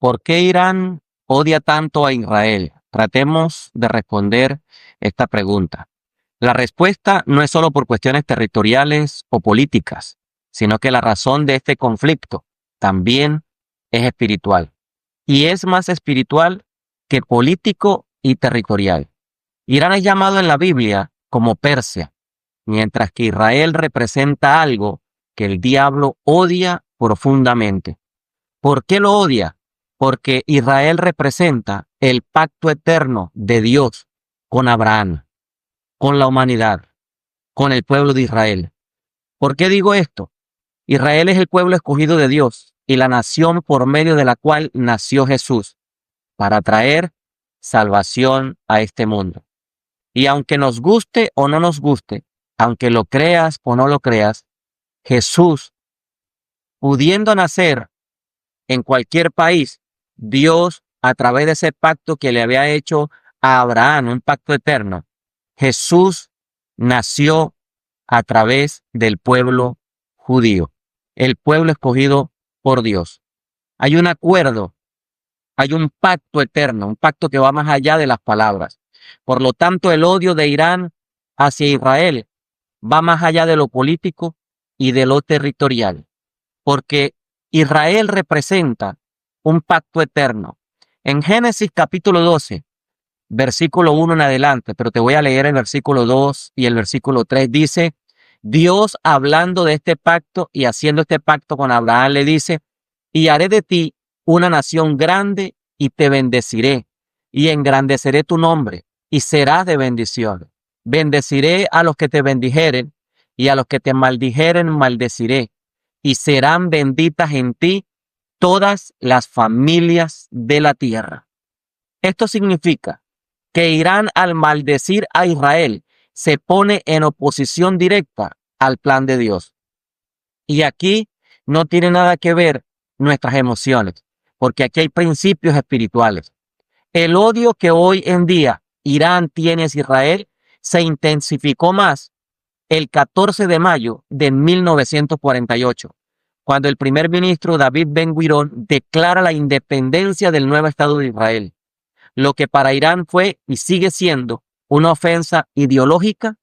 ¿Por qué Irán odia tanto a Israel? Tratemos de responder esta pregunta. La respuesta no es solo por cuestiones territoriales o políticas, sino que la razón de este conflicto también es espiritual. Y es más espiritual que político y territorial. Irán es llamado en la Biblia como Persia, mientras que Israel representa algo que el diablo odia profundamente. ¿Por qué lo odia? Porque Israel representa el pacto eterno de Dios con Abraham, con la humanidad, con el pueblo de Israel. ¿Por qué digo esto? Israel es el pueblo escogido de Dios y la nación por medio de la cual nació Jesús para traer salvación a este mundo. Y aunque nos guste o no nos guste, aunque lo creas o no lo creas, Jesús, pudiendo nacer en cualquier país, Dios, a través de ese pacto que le había hecho a Abraham, un pacto eterno, Jesús nació a través del pueblo judío, el pueblo escogido por Dios. Hay un acuerdo, hay un pacto eterno, un pacto que va más allá de las palabras. Por lo tanto, el odio de Irán hacia Israel va más allá de lo político y de lo territorial, porque Israel representa un pacto eterno. En Génesis capítulo 12, versículo 1 en adelante, pero te voy a leer el versículo 2 y el versículo 3, dice, Dios hablando de este pacto y haciendo este pacto con Abraham le dice, y haré de ti una nación grande y te bendeciré y engrandeceré tu nombre y serás de bendición. Bendeciré a los que te bendijeren y a los que te maldijeren maldeciré y serán benditas en ti todas las familias de la tierra. Esto significa que Irán, al maldecir a Israel, se pone en oposición directa al plan de Dios. Y aquí no tiene nada que ver nuestras emociones, porque aquí hay principios espirituales. El odio que hoy en día Irán tiene hacia Israel se intensificó más el 14 de mayo de 1948, cuando el primer ministro David Ben-Gurión declara la independencia del nuevo Estado de Israel, lo que para Irán fue y sigue siendo una ofensa ideológica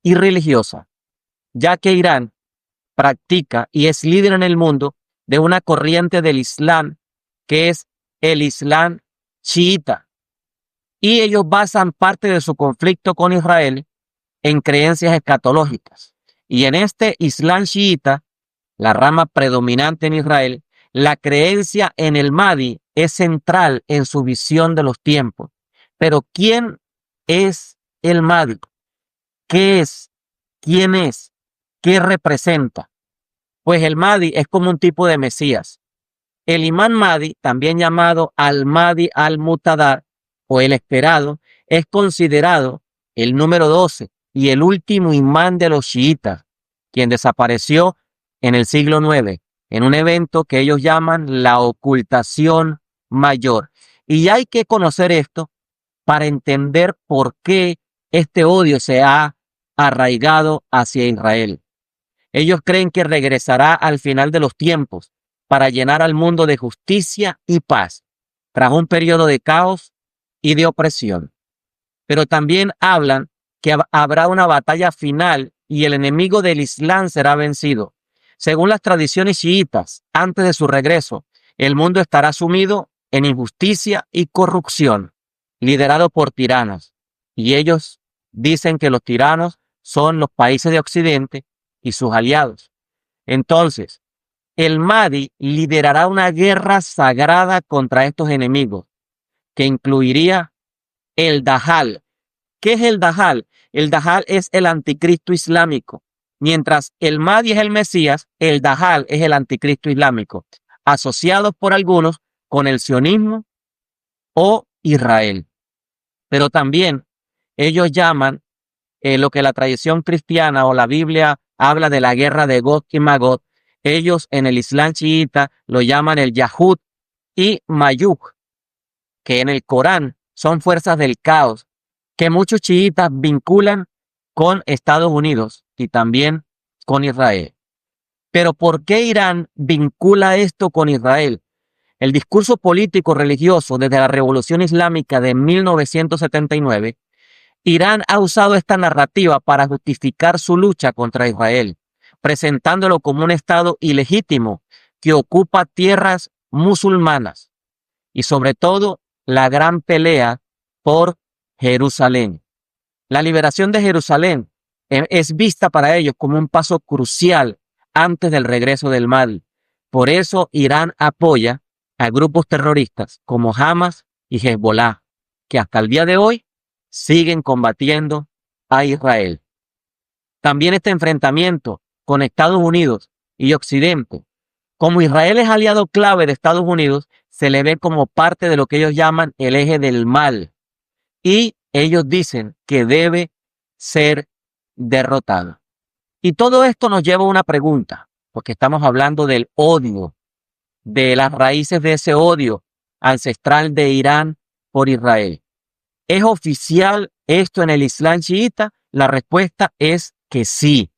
y religiosa, ya que Irán practica y es líder en el mundo de una corriente del Islam que es el Islam chiita, y ellos basan parte de su conflicto con Israel en creencias escatológicas. Y en este Islam chiita, la rama predominante en Israel, la creencia en el Mahdi es central en su visión de los tiempos. Pero ¿quién es el Mahdi? ¿Qué es? ¿Quién es? ¿Qué representa? Pues el Mahdi es como un tipo de Mesías. El imán Mahdi, también llamado al-Mahdi al-Muntadhar o el esperado, es considerado el número 12 y el último imán de los chiitas, quien desapareció en el siglo IX, en un evento que ellos llaman la ocultación mayor. Y hay que conocer esto para entender por qué este odio se ha arraigado hacia Israel. Ellos creen que regresará al final de los tiempos para llenar al mundo de justicia y paz, tras un periodo de caos y de opresión. Pero también hablan que habrá una batalla final y el enemigo del Islam será vencido. Según las tradiciones chiitas, antes de su regreso, el mundo estará sumido en injusticia y corrupción, liderado por tiranos. Y ellos dicen que los tiranos son los países de Occidente y sus aliados. Entonces, el Mahdi liderará una guerra sagrada contra estos enemigos, que incluiría el Dajjal. ¿Qué es el Dajjal? El Dajjal es el anticristo islámico. Mientras el Mahdi es el Mesías, el Dajjal es el anticristo islámico, asociados por algunos con el sionismo o Israel. Pero también ellos llaman lo que la tradición cristiana o la Biblia habla de la guerra de Gog y Magog. Ellos en el Islam chiita lo llaman el Yahud y Mayuk, que en el Corán son fuerzas del caos, que muchos chiitas vinculan con Estados Unidos y también con Israel. Pero ¿por qué Irán vincula esto con Israel? El discurso político religioso desde la Revolución Islámica de 1979, Irán ha usado esta narrativa para justificar su lucha contra Israel, presentándolo como un Estado ilegítimo que ocupa tierras musulmanas y sobre todo la gran pelea por Jerusalén. La liberación de Jerusalén es vista para ellos como un paso crucial antes del regreso del Mahdi. Por eso Irán apoya a grupos terroristas como Hamas y Hezbollah, que hasta el día de hoy siguen combatiendo a Israel. También este enfrentamiento con Estados Unidos y Occidente, como Israel es aliado clave de Estados Unidos, se le ve como parte de lo que ellos llaman el eje del mal. Y ellos dicen que debe ser derrotado. Y todo esto nos lleva a una pregunta, porque estamos hablando del odio, de las raíces de ese odio ancestral de Irán por Israel. ¿Es oficial esto en el Islam chiita? La respuesta es que sí,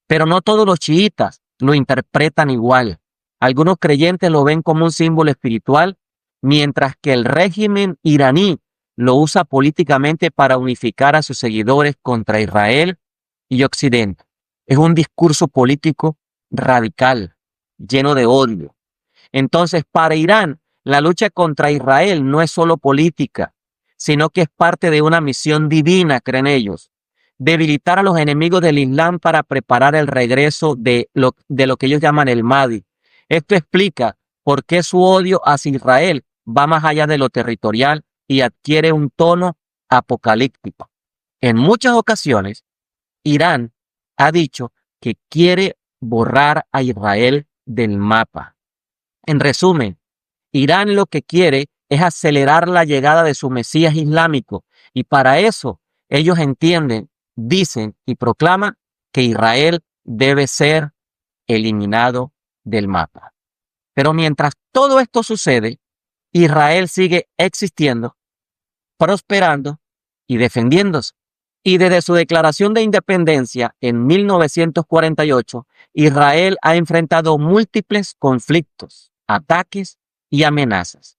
pero no todos los chiitas lo interpretan igual. Algunos creyentes lo ven como un símbolo espiritual, mientras que el régimen iraní lo usa políticamente para unificar a sus seguidores contra Israel y Occidente. Es un discurso político radical, lleno de odio. Entonces, para Irán, la lucha contra Israel no es solo política, sino que es parte de una misión divina, creen ellos. Debilitar a los enemigos del Islam para preparar el regreso de lo que ellos llaman el Mahdi. Esto explica por qué su odio hacia Israel va más allá de lo territorial y adquiere un tono apocalíptico. En muchas ocasiones, Irán ha dicho que quiere borrar a Israel del mapa. En resumen, Irán lo que quiere es acelerar la llegada de su Mesías islámico y para eso ellos entienden, dicen y proclaman que Israel debe ser eliminado del mapa. Pero mientras todo esto sucede, Israel sigue existiendo, prosperando y defendiéndose. Y desde su declaración de independencia en 1948, Israel ha enfrentado múltiples conflictos, ataques y amenazas.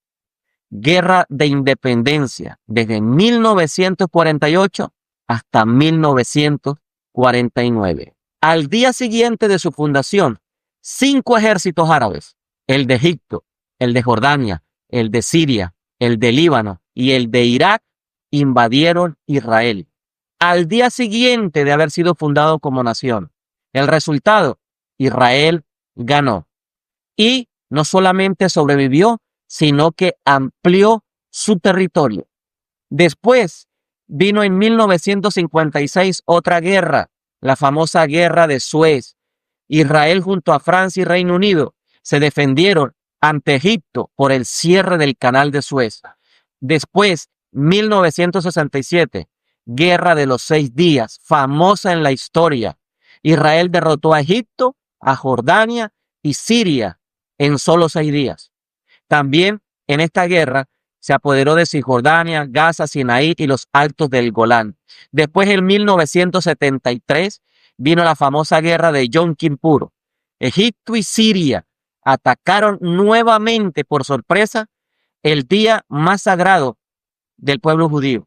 Guerra de independencia desde 1948 hasta 1949. Al día siguiente de su fundación, 5 ejércitos árabes, el de Egipto, el de Jordania, el de Siria, el de Líbano y el de Irak, invadieron Israel. Al día siguiente de haber sido fundado como nación. El resultado, Israel ganó. Y no solamente sobrevivió, sino que amplió su territorio. Después vino en 1956 otra guerra, la famosa Guerra de Suez. Israel junto a Francia y Reino Unido se defendieron ante Egipto por el cierre del Canal de Suez. Después, 1967, Guerra de los 6 días, famosa en la historia. Israel derrotó a Egipto, a Jordania y Siria en solo 6 días. También en esta guerra se apoderó de Cisjordania, Gaza, Sinaí y los Altos del Golán. Después, en 1973, vino la famosa guerra de Yom Kippur. Egipto y Siria atacaron nuevamente por sorpresa el día más sagrado del pueblo judío.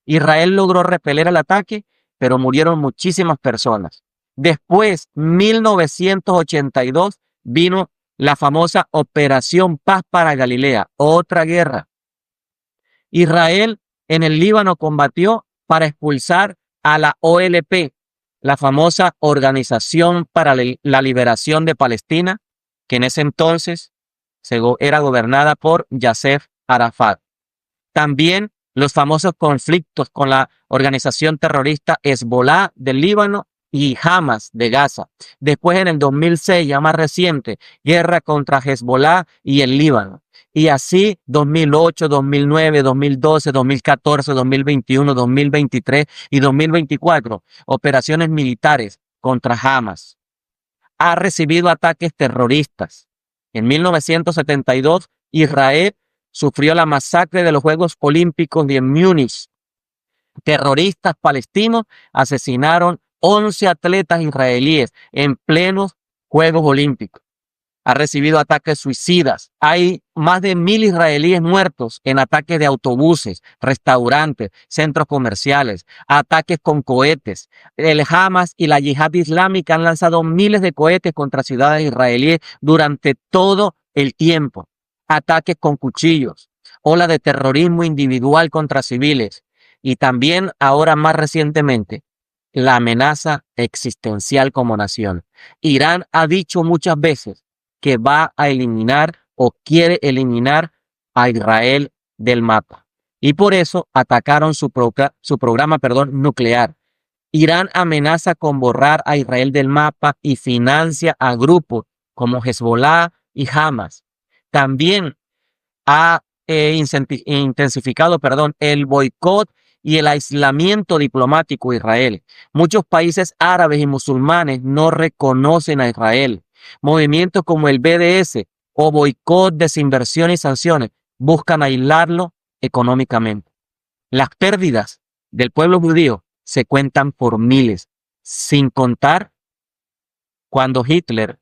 Israel logró repeler el ataque, pero murieron muchísimas personas. Después, 1982, vino la famosa Operación Paz para Galilea, otra guerra. Israel en el Líbano combatió para expulsar a la OLP, la famosa Organización para la Liberación de Palestina, que en ese entonces era gobernada por Yasser Arafat. También los famosos conflictos con la organización terrorista Hezbollah del Líbano y Hamas de Gaza. Después, en el 2006, ya más reciente, guerra contra Hezbollah y el Líbano. Y así 2008, 2009, 2012, 2014, 2021, 2023 y 2024, operaciones militares contra Hamas. Ha recibido ataques terroristas. En 1972, Israel sufrió la masacre de los Juegos Olímpicos de Múnich. Terroristas palestinos asesinaron 11 atletas israelíes en plenos Juegos Olímpicos. ha recibido ataques suicidas. Hay más de 1.000 israelíes muertos en ataques de autobuses, restaurantes, centros comerciales, ataques con cohetes. El Hamas y la Yihad Islámica han lanzado miles de cohetes contra ciudades israelíes durante todo el tiempo. Ataques con cuchillos, ola de terrorismo individual contra civiles y también ahora más recientemente la amenaza existencial como nación. Irán ha dicho muchas veces que va a eliminar o quiere eliminar a Israel del mapa y por eso atacaron su programa nuclear. Irán amenaza con borrar a Israel del mapa y financia a grupos como Hezbollah y Hamas. También ha intensificado el boicot y el aislamiento diplomático de Israel. Muchos países árabes y musulmanes no reconocen a Israel. Movimientos como el BDS o boicot, desinversión y sanciones buscan aislarlo económicamente. Las pérdidas del pueblo judío se cuentan por miles, sin contar cuando Hitler,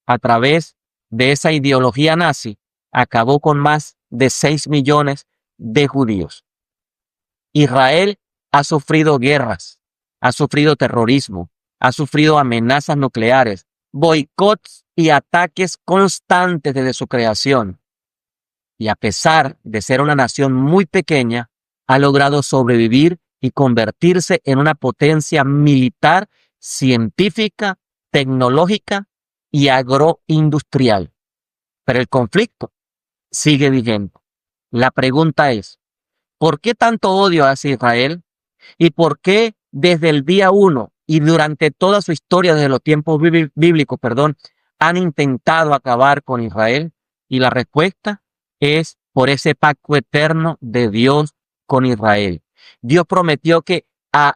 a través de esa ideología nazi, acabó con más de 6 millones de judíos. Israel ha sufrido guerras, ha sufrido terrorismo, ha sufrido amenazas nucleares, boicots y ataques constantes desde su creación. Y a pesar de ser una nación muy pequeña, ha logrado sobrevivir y convertirse en una potencia militar, científica, tecnológica y agroindustrial. Pero el conflicto sigue vigente. La pregunta es, ¿por qué tanto odio hacia Israel? ¿Y por qué desde el día 1 y durante toda su historia, desde los tiempos bíblicos, han intentado acabar con Israel? Y la respuesta es por ese pacto eterno de Dios con Israel. Dios prometió que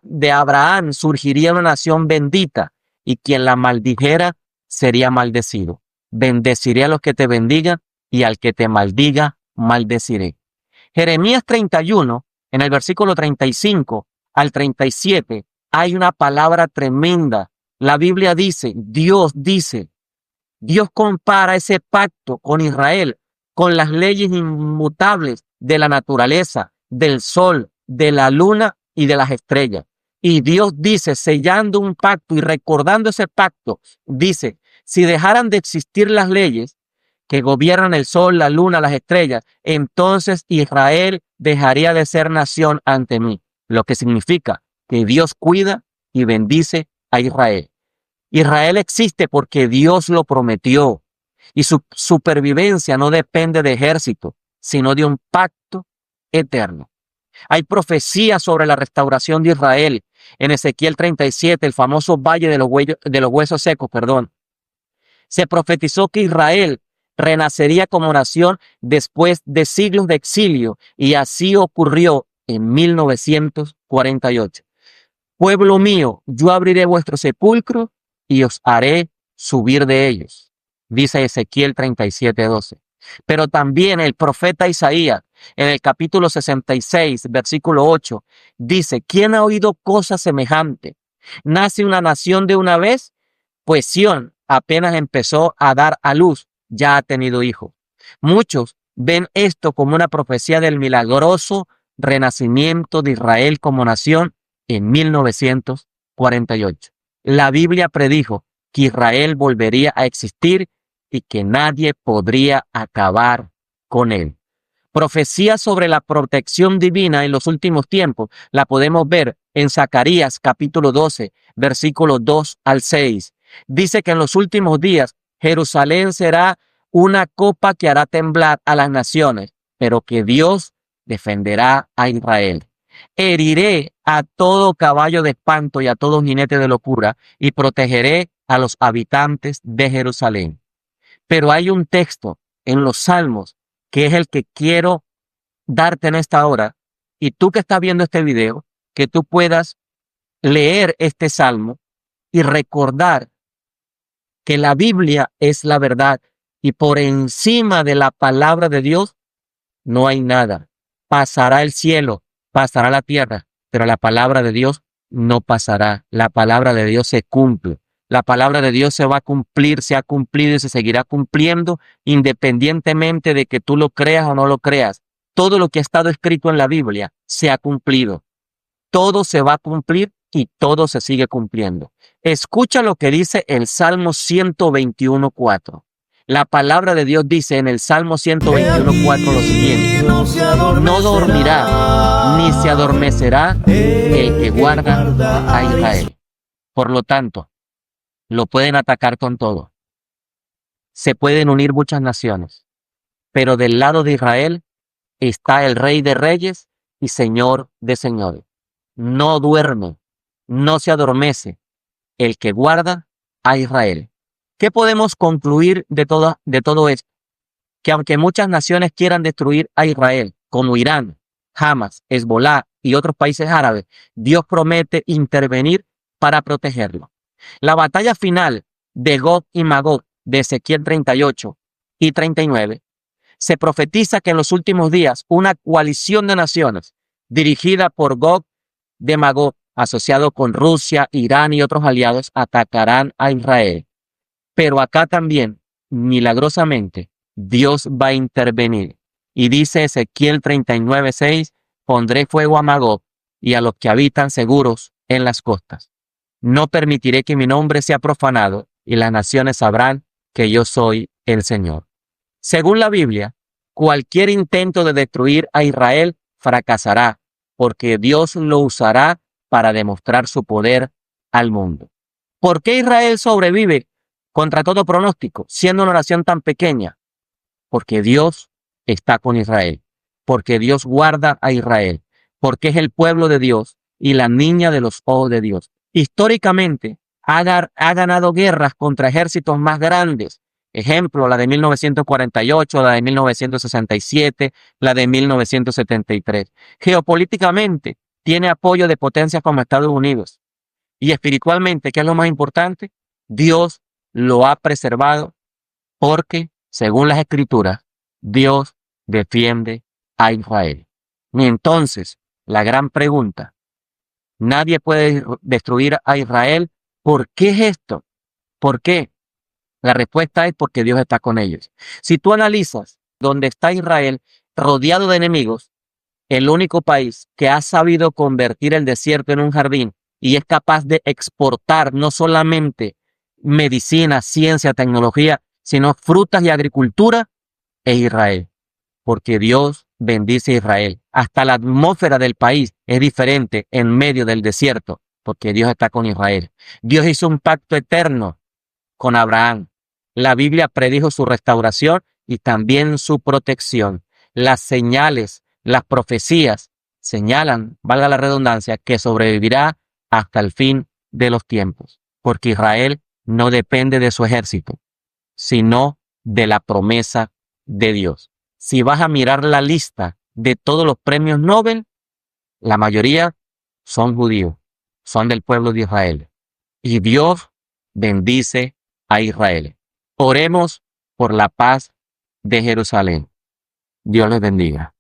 de Abraham surgiría una nación bendita y quien la maldijera sería maldecido. Bendeciré a los que te bendigan y al que te maldiga, maldeciré. Jeremías 31, en el versículo 35 al 37, hay una palabra tremenda. La Biblia dice, Dios compara ese pacto con Israel con las leyes inmutables de la naturaleza, del sol, de la luna y de las estrellas. Y Dios dice, sellando un pacto y recordando ese pacto, dice, si dejaran de existir las leyes que gobiernan el sol, la luna, las estrellas, entonces Israel dejaría de ser nación ante mí. Lo que significa que Dios cuida y bendice a Israel. Israel existe porque Dios lo prometió y su supervivencia no depende de ejército, sino de un pacto eterno. Hay profecías sobre la restauración de Israel. En Ezequiel 37, el famoso valle de los huesos secos, se profetizó que Israel renacería como nación después de siglos de exilio y así ocurrió en 1948. Pueblo mío, yo abriré vuestro sepulcro y os haré subir de ellos, dice Ezequiel 37:12. Pero también el profeta Isaías, en el capítulo 66, versículo 8, dice, ¿quién ha oído cosa semejante? ¿Nace una nación de una vez? Pues Sión apenas empezó a dar a luz, ya ha tenido hijos. Muchos ven esto como una profecía del milagroso renacimiento de Israel como nación en 1948. La Biblia predijo que Israel volvería a existir y que nadie podría acabar con él. Profecía sobre la protección divina en los últimos tiempos la podemos ver en Zacarías capítulo 12, versículos 2 al 6. Dice que en los últimos días Jerusalén será una copa que hará temblar a las naciones, pero que Dios defenderá a Israel. Heriré a todo caballo de espanto y a todo jinete de locura y protegeré a los habitantes de Jerusalén. Pero hay un texto en los Salmos que es el que quiero darte en esta hora, y tú que estás viendo este video, que tú puedas leer este Salmo y recordar que la Biblia es la verdad y por encima de la palabra de Dios no hay nada. Pasará el cielo, pasará la tierra, pero la palabra de Dios no pasará. La palabra de Dios se cumple. La palabra de Dios se va a cumplir, se ha cumplido y se seguirá cumpliendo independientemente de que tú lo creas o no lo creas. Todo lo que ha estado escrito en la Biblia se ha cumplido. Todo se va a cumplir y todo se sigue cumpliendo. Escucha lo que dice el Salmo 121:4. La palabra de Dios dice en el Salmo 121:4 lo siguiente: no dormirá ni se adormecerá el que guarda a Israel. Por lo tanto, lo pueden atacar con todo. Se pueden unir muchas naciones, pero del lado de Israel está el Rey de Reyes y Señor de Señores. No duerme, no se adormece el que guarda a Israel. ¿Qué podemos concluir de todo esto? Que aunque muchas naciones quieran destruir a Israel, como Irán, Hamas, Hezbolá y otros países árabes, Dios promete intervenir para protegerlo. La batalla final de Gog y Magog de Ezequiel 38 y 39 se profetiza que en los últimos días una coalición de naciones dirigida por Gog de Magog, asociado con Rusia, Irán y otros aliados, atacarán a Israel. Pero acá también, milagrosamente, Dios va a intervenir. Y dice Ezequiel 39:6, pondré fuego a Magog y a los que habitan seguros en las costas. No permitiré que mi nombre sea profanado y las naciones sabrán que yo soy el Señor. Según la Biblia, cualquier intento de destruir a Israel fracasará, porque Dios lo usará para demostrar su poder al mundo. ¿Por qué Israel sobrevive contra todo pronóstico, siendo una nación tan pequeña? Porque Dios está con Israel, porque Dios guarda a Israel, porque es el pueblo de Dios y la niña de los ojos de Dios. Históricamente ha ganado guerras contra ejércitos más grandes. Ejemplo, la de 1948, la de 1967, la de 1973. Geopolíticamente tiene apoyo de potencias como Estados Unidos. Y espiritualmente, ¿qué es lo más importante? Dios lo ha preservado porque, según las Escrituras, Dios defiende a Israel. Y entonces, la gran pregunta: nadie puede destruir a Israel. ¿Por qué es esto? ¿Por qué? La respuesta es porque Dios está con ellos. Si tú analizas dónde está Israel rodeado de enemigos, el único país que ha sabido convertir el desierto en un jardín y es capaz de exportar no solamente medicina, ciencia, tecnología, sino frutas y agricultura, es Israel. Porque Dios bendice a Israel. Hasta la atmósfera del país es diferente en medio del desierto, porque Dios está con Israel. Dios hizo un pacto eterno con Abraham. La Biblia predijo su restauración y también su protección. Las señales, las profecías señalan, valga la redundancia, que sobrevivirá hasta el fin de los tiempos, porque Israel no depende de su ejército, sino de la promesa de Dios. Si vas a mirar la lista de todos los premios Nobel, la mayoría son judíos, son del pueblo de Israel. Y Dios bendice a Israel. Oremos por la paz de Jerusalén. Dios les bendiga.